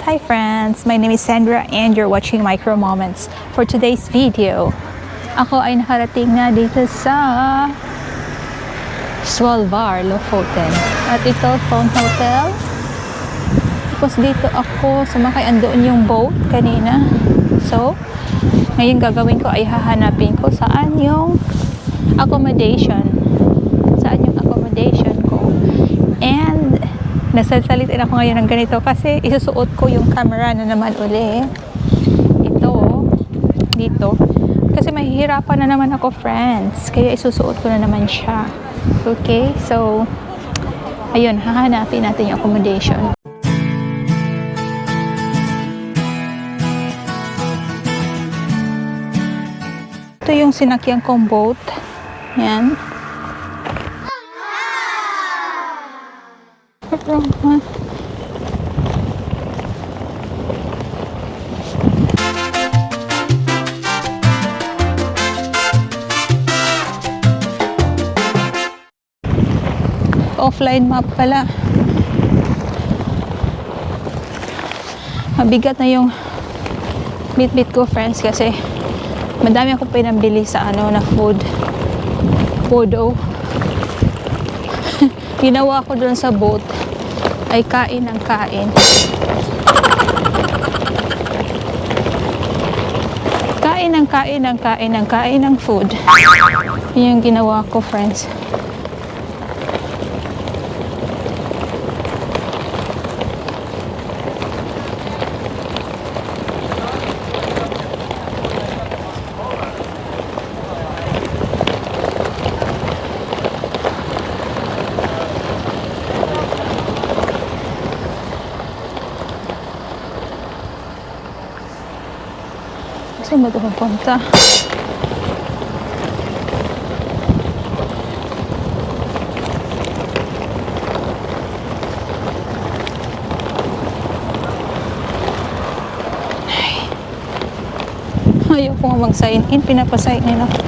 Hi friends! My name is Sandra and you're watching Micro Moments. For today's video, ako ay nakarating na dito sa Svolvær, Lofoten. At ito, phone hotel. Tapos dito ako sumakay, andoon yung boat kanina. So, ngayon gagawin ko ay hahanapin ko saan yung accommodation. Saan yung accommodation ko. And nasasalitin ako ngayon ng ganito kasi isusuot ko yung camera na naman uli. Ito, dito. Kasi mahihirapan na naman ako, friends. Kaya isusuot ko na naman siya. Okay? So, ayun, hahanapin natin yung accommodation. Ito yung sinakyan kong boat. Yan. Offline map pala. Mabigat na yung bit-bit ko, friends, kasi madami akong pinambili sa na food. Ginawa ko doon sa boat ay kain ng kain. Kain ng kain ng kain ng kain ng food. Yun yung ginawa ko, friends. Saan ba ito pupunta? Ayaw ko nga mag-sign in. Pinapasign in ako.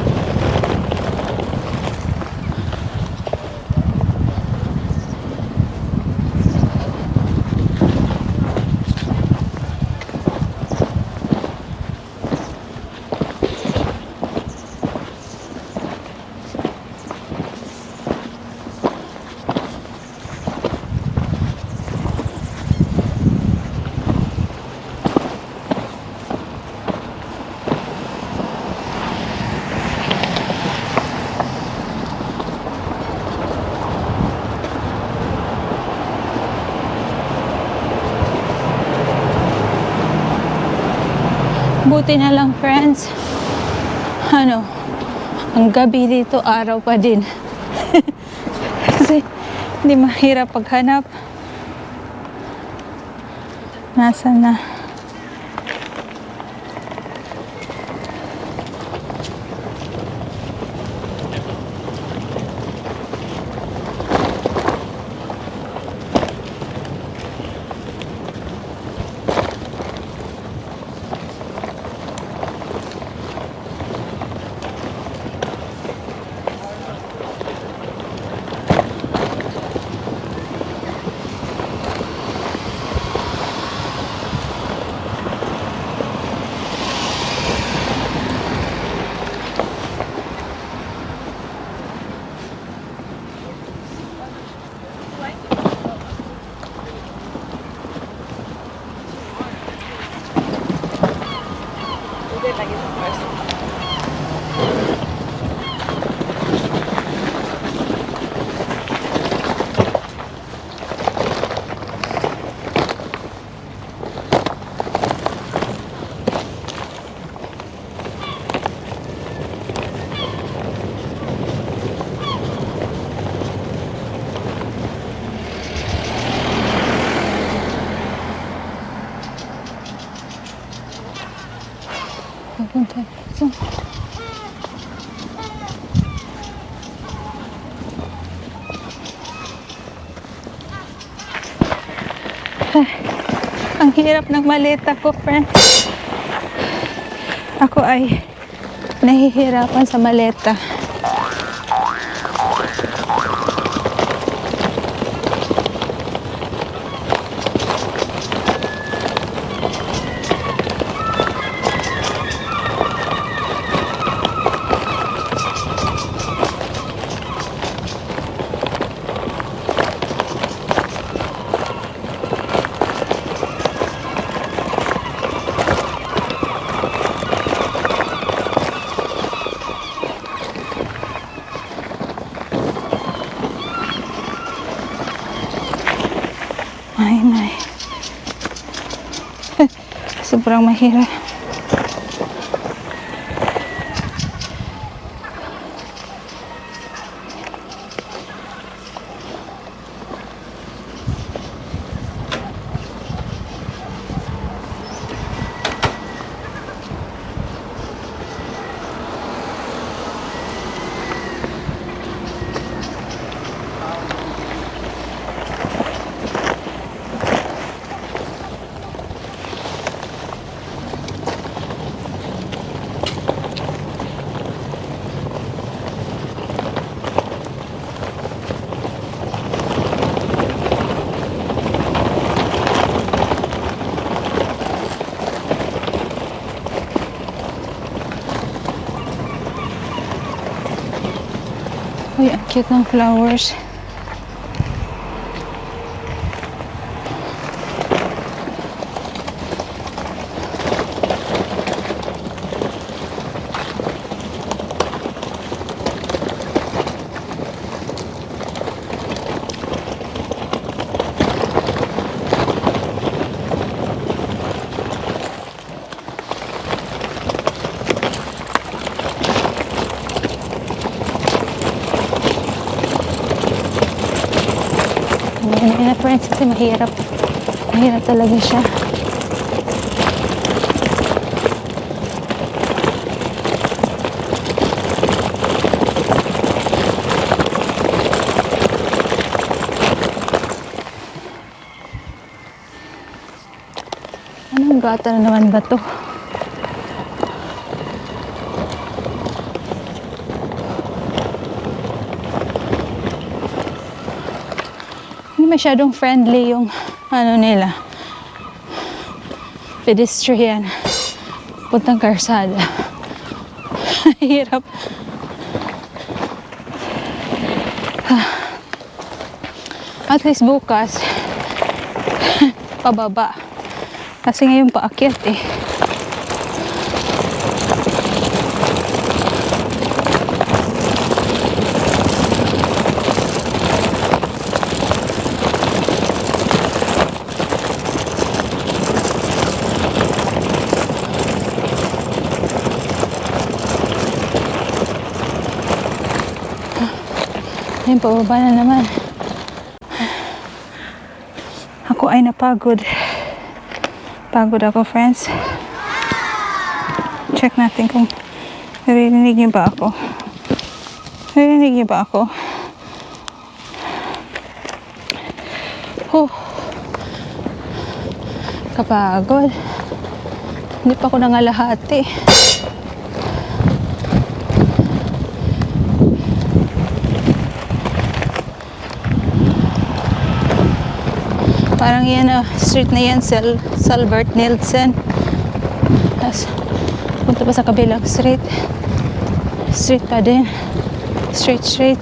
Buti na lang, friends. Ang gabi dito, araw pa din. Kasi hindi mahirap paghanap. Nasaan na? Pupunta dito. Ang hirap ng maleta ko, friends. Ako ay nahihirapan sa maleta. Sobrang mahirap. Uy, ang cute ng flowers. Ayan na friends, kasi mahirap. Mahirap talaga siya. Anong gata na naman ba to? Masyadong friendly yung ano nila, pedestrian puntang karsada. Hirap. At least bukas pababa kasi ngayon paakyat eh. Ayun, pababa na naman. Ako ay napagod. Pagod ako, friends. Check natin kung naririnig niyo ba ako. Naririnig niyo ba ako? Kapagod. Hindi pa ako nangalahati. Parang yan street na yan, Svolvær Nielsen. Tapos punta pa sa kabilang street. Street pa din. Straight.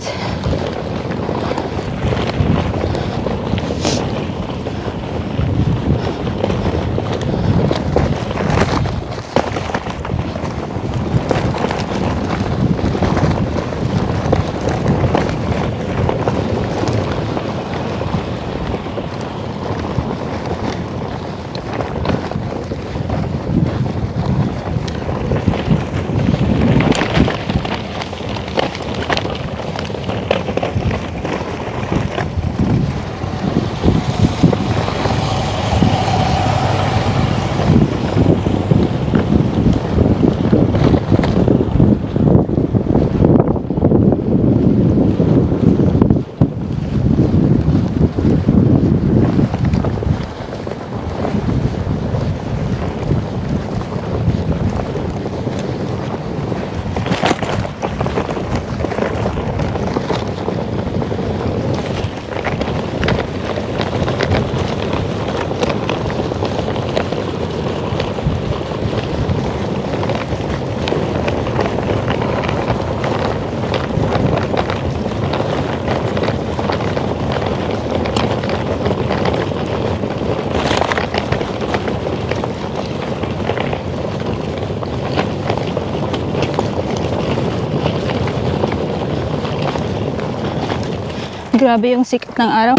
Grabe yung sikat ng araw.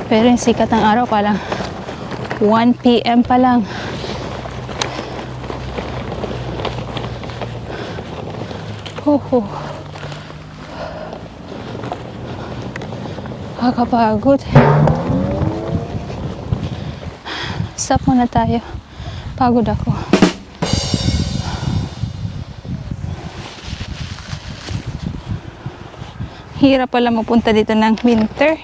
Pero yung sikat ng araw pa lang 1 PM pa lang. Ho. Nakakapagod. Stop muna tayo. Pagod ako. Hirap pala mapunta dito ng winter.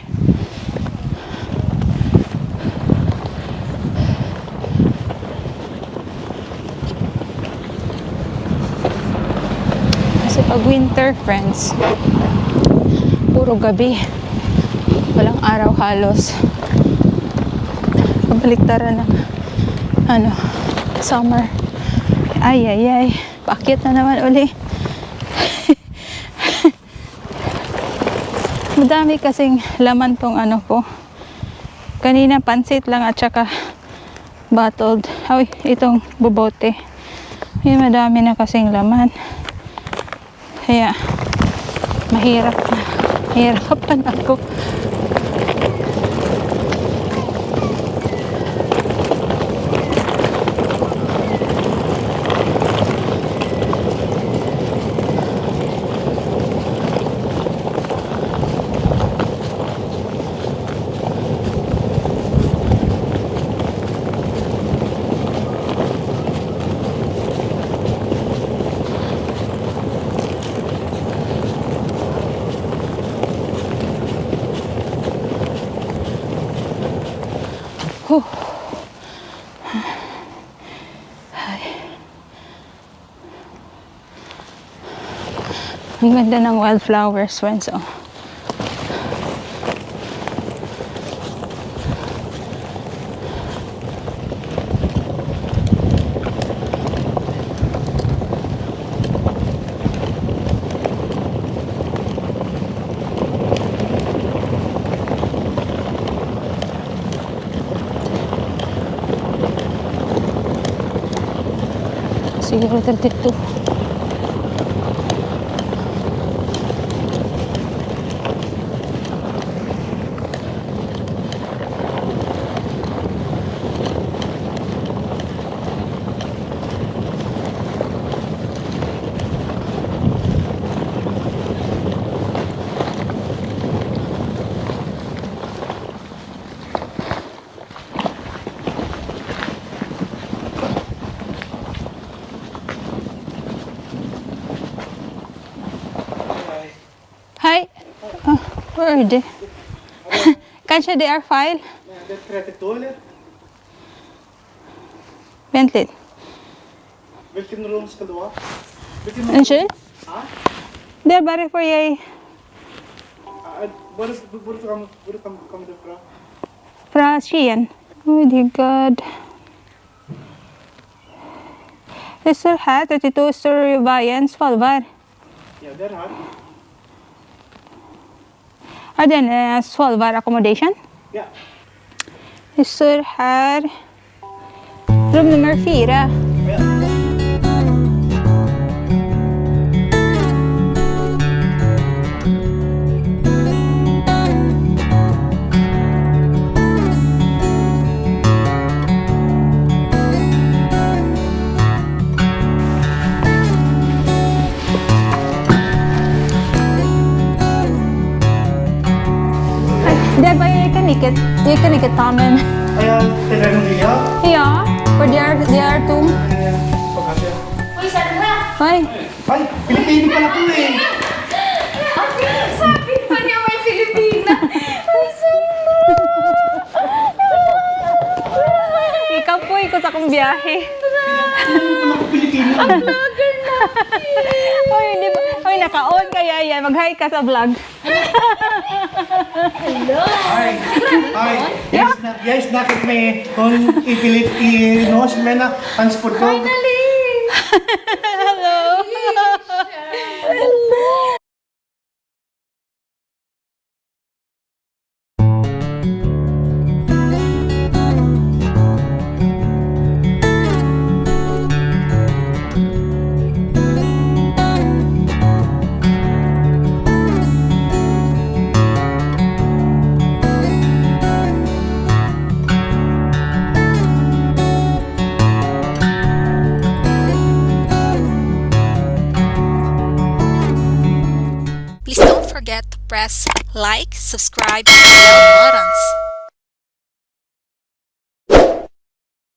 Kasi pag winter, friends, puro gabi. Walang araw halos. Kabaliktaran ng summer. Ay. Bakit na naman uli? Madami kasing laman tong ko. Kanina pansit lang at saka bottled. Ay, itong bubote. May madami na kasing laman. Kaya mahirapan ako. Ang ganda ng wildflowers, friends. Oh. Siguro 32. Hi. Oh, where are they? Kanskje det feil? Det 32 eller? Vent litt. Hvilken rom skal du ha? Unnskyld? Hæ? Det er bare for jeg Hvor kommer du fra? fra Skien. Oh my god. Det står her 32 Storveien, Svolvær. Ja, det her. Er det en Svolvær Accommodation? Ja. Det står her rom nummer 4. Ja. Det var jeg kan ikke ta med. Til deg noen vilja? Ja, for de er tom. Pagkasya. Uy, saan na? Oi. Ay, Pilipino pala to eh. Sabi pa niya may Pilipina. Uy, saan na? Ikaw po, ikot akong biyahe. Ano ko Pilipino? Vlogger na. Oy, di ba? Oy, naka-on kaya yan. Mag-hi ka sa vlog. Hello. Ay, jeg snakket med hun i norsk, men transport ko. Finally. Hello. press like, subscribe, and bell buttons.